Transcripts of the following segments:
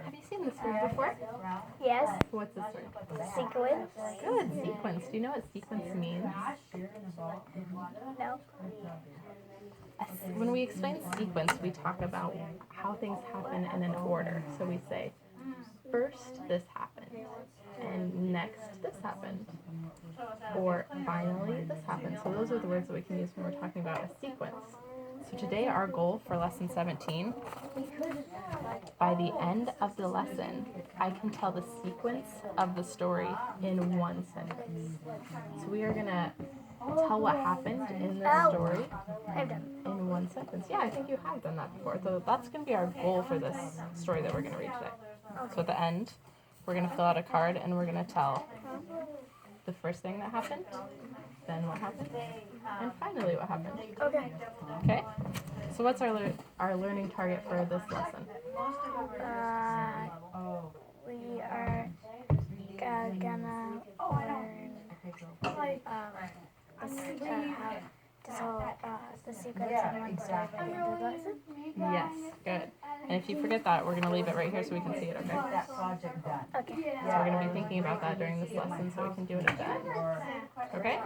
Have you seen this word before? Yes. What's this word? Sequence. Good, sequence. Do you know what sequence means? No. When we explain sequence, we talk about how things happen in an order. So we say, first this happened, and next this happened, or finally this happened. So those are the words that we can use when we're talking about a sequence. So today our goal for lesson 17, by the end of the lesson, I can tell the sequence of the story in one sentence. So we are going to tell what happened in the story I've done. in one sentence. Yeah, I think you have done that before. So that's going to be our goal for this story that we're going to read today. So at the end, we're going to fill out a card and we're going to tell the first thing that happened, then what happened, and finally what happened. Okay. Okay? So what's our learning target for this lesson? We are gonna learn the secrets in one story by the end of the lesson. Yes, good. And if you forget that, we're going to leave it right here so we can see it, okay? Okay. So we're going to be thinking about that during this lesson so we can do it at the end. Okay?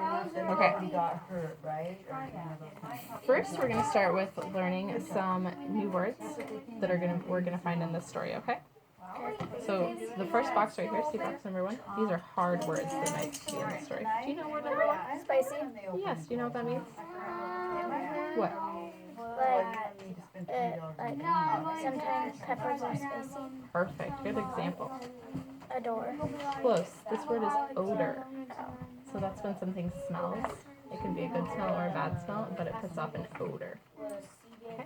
Okay. First, we're going to start with learning some new words that we're going to find in this story, okay? So the first box right here, see box number 1? These are hard words that might be in the story. Do you know word number 1? Spicy. Yes, do you know what that means? What? Like sometimes peppers are spicy. Perfect. Good example. A door. Close. This word is odor. So that's when something smells. It can be a good smell or a bad smell, but it puts off an odor. Okay?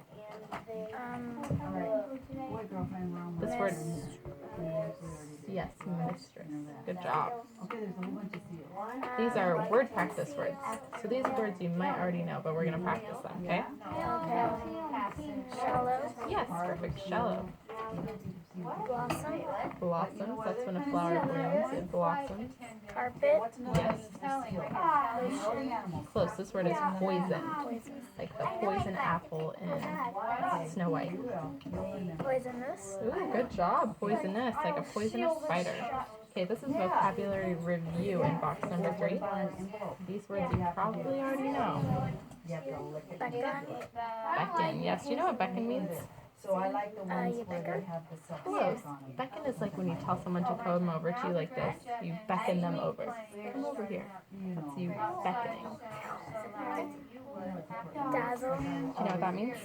This word, yes, mistress. Good job. These are word practice words. So these words you might already know, but we're going to practice them, okay? Okay. Shallow. Yes, perfect. Shallow. Blossom. Blossoms. That's when a flower blooms. It blossoms. Carpet. Yes. Close. This word is poison. Like the poison apple in Snow White. Poisonous. Ooh, good job. Poisonous. Like a poisonous spider. Okay, this is vocabulary review in box number 3. These words you probably already know. Beckon. Yes, you know what beckon means? So I like the ones you where beckon? they have the self Close. Beckon is like when you tell someone to come over to you like this. You beckon them over. Come over here. That's you beckoning. Dazzle. Do you know what that means?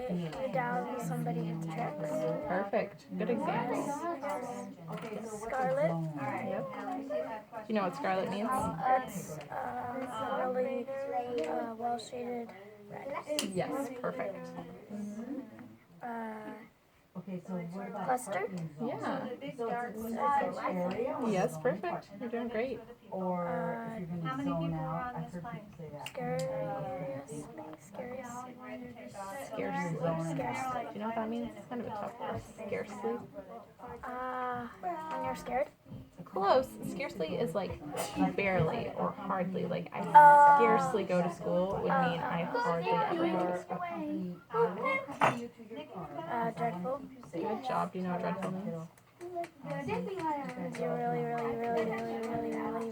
You dazzle somebody with tricks. Perfect. Good example. Scarlet. Yep. Do you know what scarlet means? It's really well shaded red. Yes, perfect. Okay, so what about Cluster. Yeah. so it's area Yes, perfect. You're doing great. or if you're gonna zone out, I've heard people say that. Scarce. Scarcely. Do you know what that means? It's kind of a tough word. Scarcely. When you're scared. Close. Scarcely is like barely or hardly. Like I scarcely go to school would mean I hardly ever go to school. Dreadful. Good job. Do you know what dreadful means? You're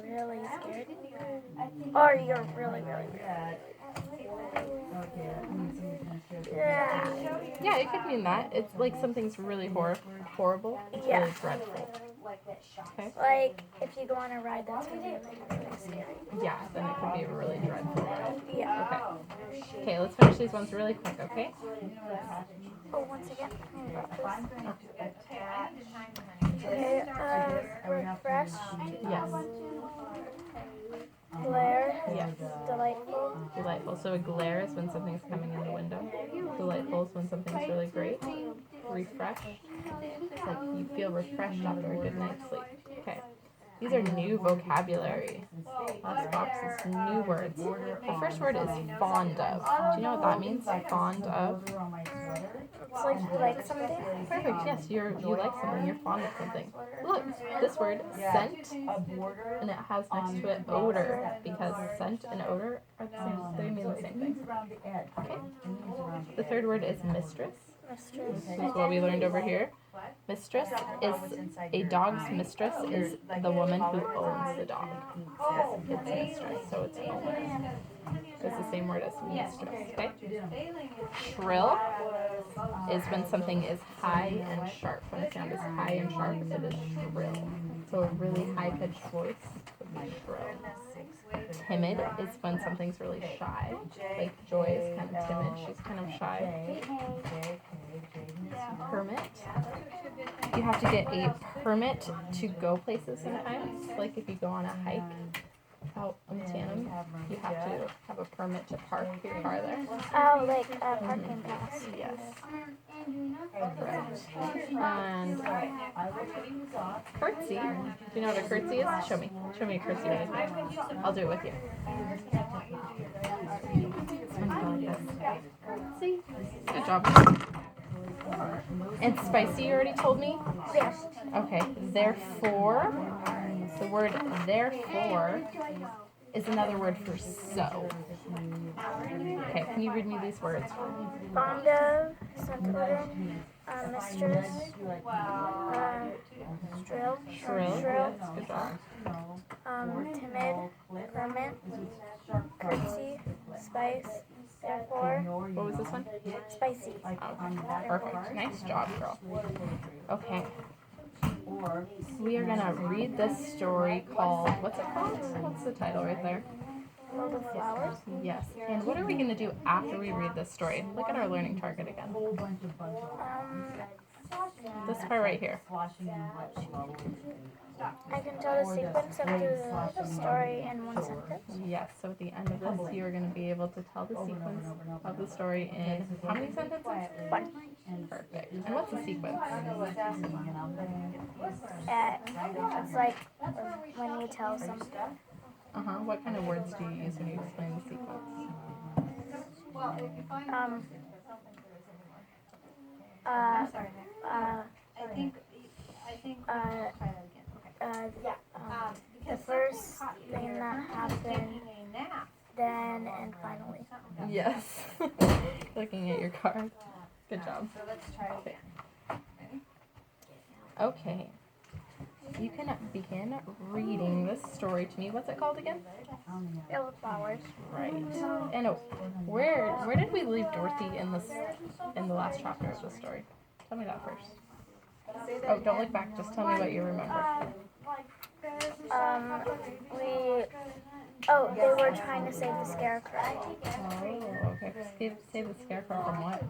really scared. Or you're really. Yeah. Yeah, it could mean that. It's like something's really horrible. It's Yeah. really dreadful. Okay. Like if you go on a ride that's really scary. Yeah, then it could be a really dreadful ride. Yeah. Okay. Okay, let's finish these ones really quick, okay? Oh, once again. Okay, refresh. Yes. Glare. Yes. Delightful. Delightful. So a glare is when something's coming in the window. Delightful is when something's really great. Refresh. It's like you feel refreshed after a good night's sleep. Okay. These are new vocabulary. Last box is new words. The first word is fond of. Do you know what that means? Fond of? like something. Perfect. Yes, you like something. You're fond of something. Look, this word scent, A border. and it has next to it odor because scent and odor are the same. They mean the same thing. Around the edge. Okay. It means around The third word is mistress. Mistress. This is what we learned over here. Mistress is a dog's mistress is the woman who owns the dog. It's mistress, so it's owner. It's the same word as mistress. Okay. Shrill is when something is high and sharp. When a sound is high and sharp, it is shrill. So a really high-pitched voice would be shrill. Timid is when something's really shy. Like Joy is kind of timid. She's kind of shy. Permit. You have to get a permit to go places sometimes. Like if you go on a hike out in Tannum, you have to have a permit to park your car there. Oh, like a parking pass. Yes. And curtsy. Do you know what a curtsy is? Show me. Show me a curtsy really quick. I'll do it with you. Curtsy. Good job. And spicy, you already told me? Yes. Okay. Therefore, the word therefore is another word for so. Okay, can you read me these words? Fond of, secluded, mistress, shrill, Shrill. Yes, good job. timid, permit, curtsy, spice, therefore, What was this one? spicy. Okay, perfect. Nice job, girl. Okay. We are gonna read this story called, what's it called? What's the title right there? World of flowers. Yes. And what are we gonna do after we read this story? Look at our learning target again. This part right here. I can tell the sequence up to the story in one sentence. Yes, so at the end of this, you are going to be able to tell the sequence of the story in how many sentences? One. Perfect. And what's a sequence? It's like when you tell something. What kind of words do you use when you explain the sequence? The first thing that happened, then and finally. Yes. Looking at your card. Good job. Okay. Okay. You can begin reading this story to me. What's it called again? World of flowers. Right. And where did we leave Dorothy in the last chapter of the story? Tell me that first. Oh, don't look back. Just tell me what you remember. They were trying to save the scarecrow. Oh, okay. Save the scarecrow from what?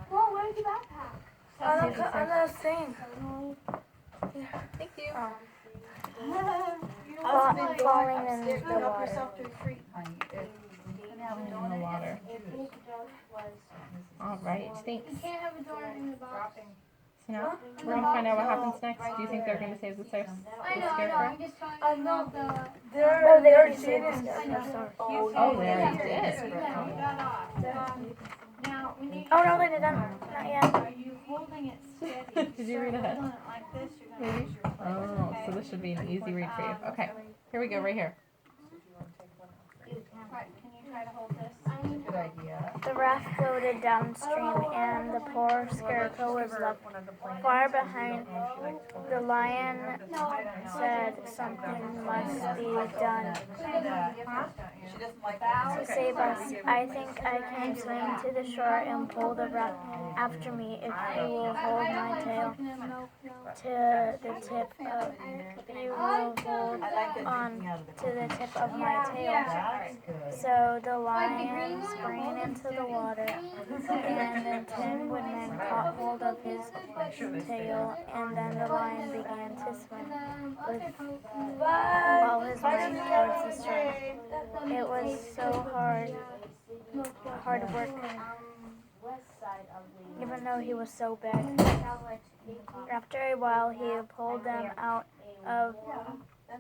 Whoa, where's your backpack? On the thing. Thank you. Falling in the water. In the water. All right. Thanks. So now we're gonna find out what happens next. Do you think they're gonna save the scarecrow? No, they already saved the scarecrow. Oh, they already did. Oh no, they didn't. Not yet. Did you read ahead? Maybe. Oh, so this should be an easy read for you. Okay, here we go, right here. The raft floated downstream, and the poor scarecrow was left far behind. The lion said something must be done to save us. I think I can swim to the shore and pull the raft after me if you will hold my tail to the tip of you will hold on to the tip of my tail. So the lion sprang into the water, and the Tin Woodman caught hold of his tail, and then the lion began to swim with all his might towards the shore. It was so hard work, even though he was so big. After a while, he pulled them out of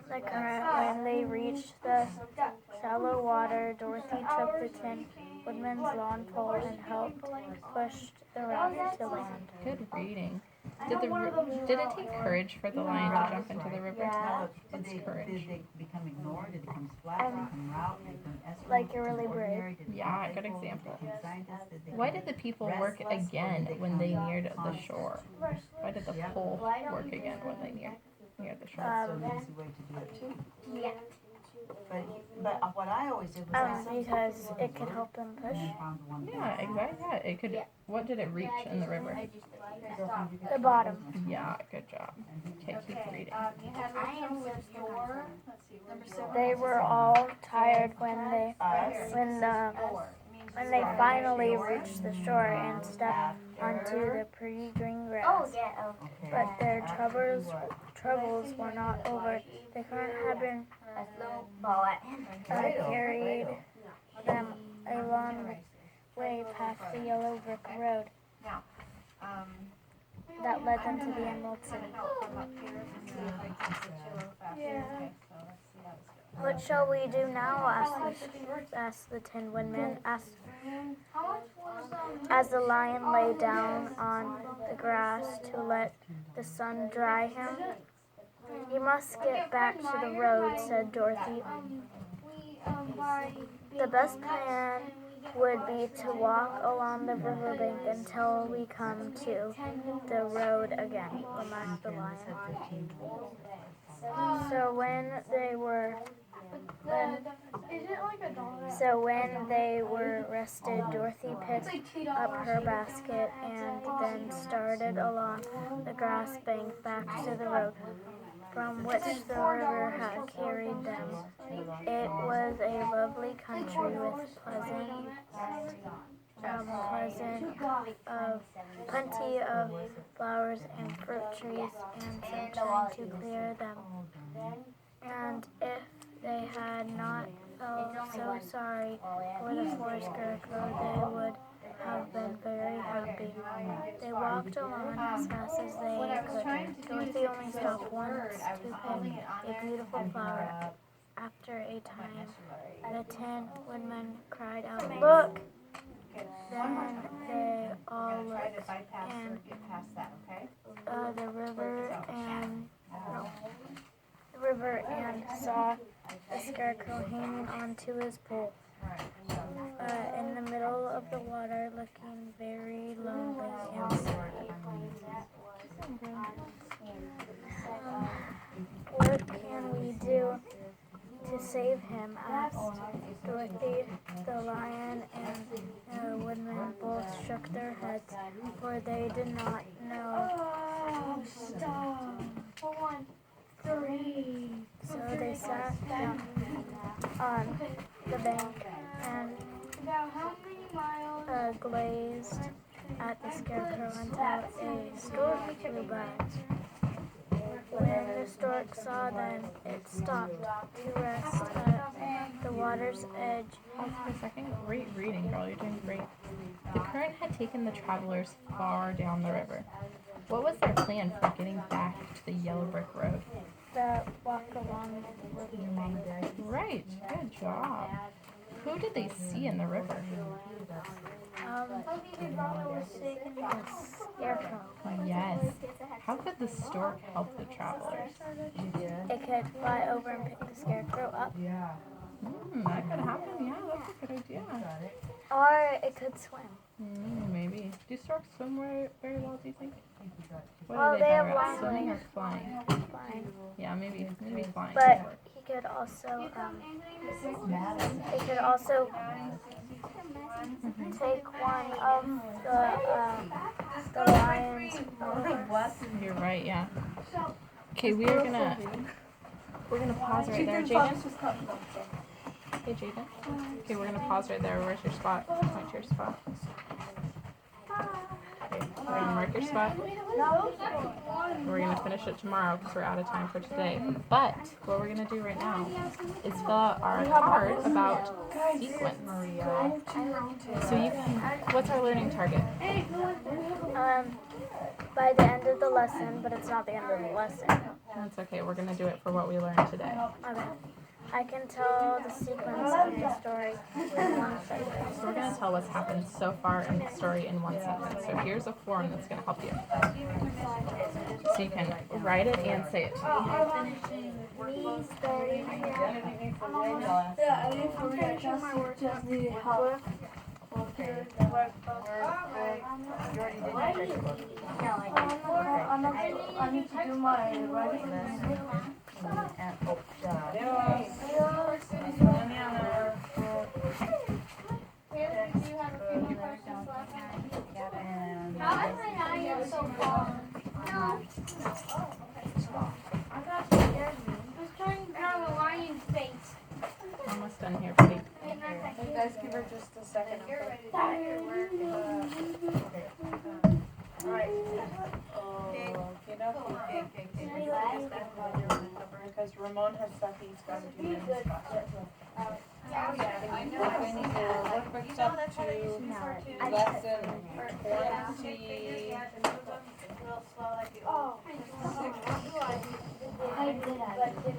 the current. When they reached the shallow water, Dorothy took the Tin Woodman's lawn pole and helped push the raft to land. Good reading. Did it take courage for the lion to jump into the river? Did It's courage. they become ignored? Did it become flat? Did it become route? Did it become escort? Like you're really brave. Yeah, good example. Why did the people work again when they neared the shore? Why did the pole work again when they neared the shore? That's an easy way to do it too. Yeah. But what I always did was Because it could help them push. Yeah, exactly. Yeah, it could. What did it reach in the river? The bottom. Yeah, good job. Okay, keep reading. They were all tired when they finally reached the shore and stepped onto the pretty green grass. But their troubles were not over. The current had been carried them a long way past the yellow brick road that led them to the Emerald City. What shall we do now? asked the Tin Woodman. As the lion lay down on the grass to let the sun dry him. You must get back to the road, said Dorothy. The best plan would be to walk along the riverbank until we come to the road again, remarked the lion. So when they were rested, Dorothy picked up her basket and then started along the grass bank back to the road from which the river had carried them. It was a lovely country with plenty of flowers and fruit trees and sunshine to clear them. And if they had not felt so sorry for the forest scarecrow, they would have been very happy. They walked along as fast as they could. Dorothy only stopped once to pick a beautiful flower. After a time, the Tin Woodman cried out, "Look!" Then they all looked, and the river and saw the scarecrow hanging onto his pole. In the middle of the water, looking very lonely and sad. What can we do to save him? Asked Dorothy. The lion and the woodman both shook their heads, for they did not know. So they sat down on the bank and gazed at the scarecrow until a stork flew by. When the stork saw them, it stopped to rest at the water's edge. Pause for a second. Great reading, girl. You're doing great. The current had taken the travelers far down the river. What was their plan for getting back to the yellow brick road? The walk along the riverbank. Right. Good job. Who did they see in the river? Scarecrow. Yes. How could the stork help the travelers? It could fly over and pick the scarecrow up. That could happen. Yeah, that's a good idea. Or it could swim. Maybe. Do storks swim very well, do you think? What Well, are they they have better at, long swimming or legs. flying? Flying. Yeah, maybe flying. But could work. he could also it could also take one of the lions. You're right, yeah. Okay, we're gonna pause right there, Jaden. Hey, Jaden. Okay, we're gonna pause right there. Where's your spot? Point to your spot. Okay. We're gonna mark your spot. We're gonna finish it tomorrow because we're out of time for today. But what we're gonna do right now is fill out our card about sequence. So you can. What's our learning target? By the end of the lesson, but it's not the end of the lesson. That's okay. We're gonna do it for what we learned today. Okay. I can tell the sequence of the story in one sentence. So we're gonna tell what's happened so far in the story in one sentence. So here's a form that's gonna help you. So you can write it and say it to me. Me starting I need to do my writing. Almost done here, buddy. You guys give her just a second, okay? Alright. Because Ramon has stuff he's got to do in his class. We need to work up to lesson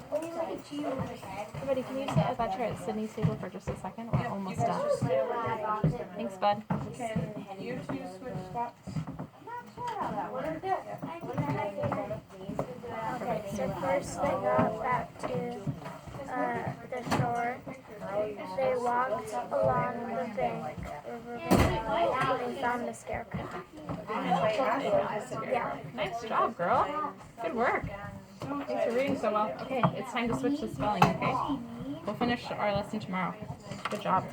20. Everybody, can you sit at that chair at Sydney's table for just a second? We're almost done. Thanks, bud. Can you two switch spots? Okay, so first they got back to the shore. They walked along the bank, and they found the scarecrow. Yeah. Nice job, girl. Good work. Thanks for reading so well. Okay, it's time to switch to spelling, okay? We'll finish our lesson tomorrow. Good job.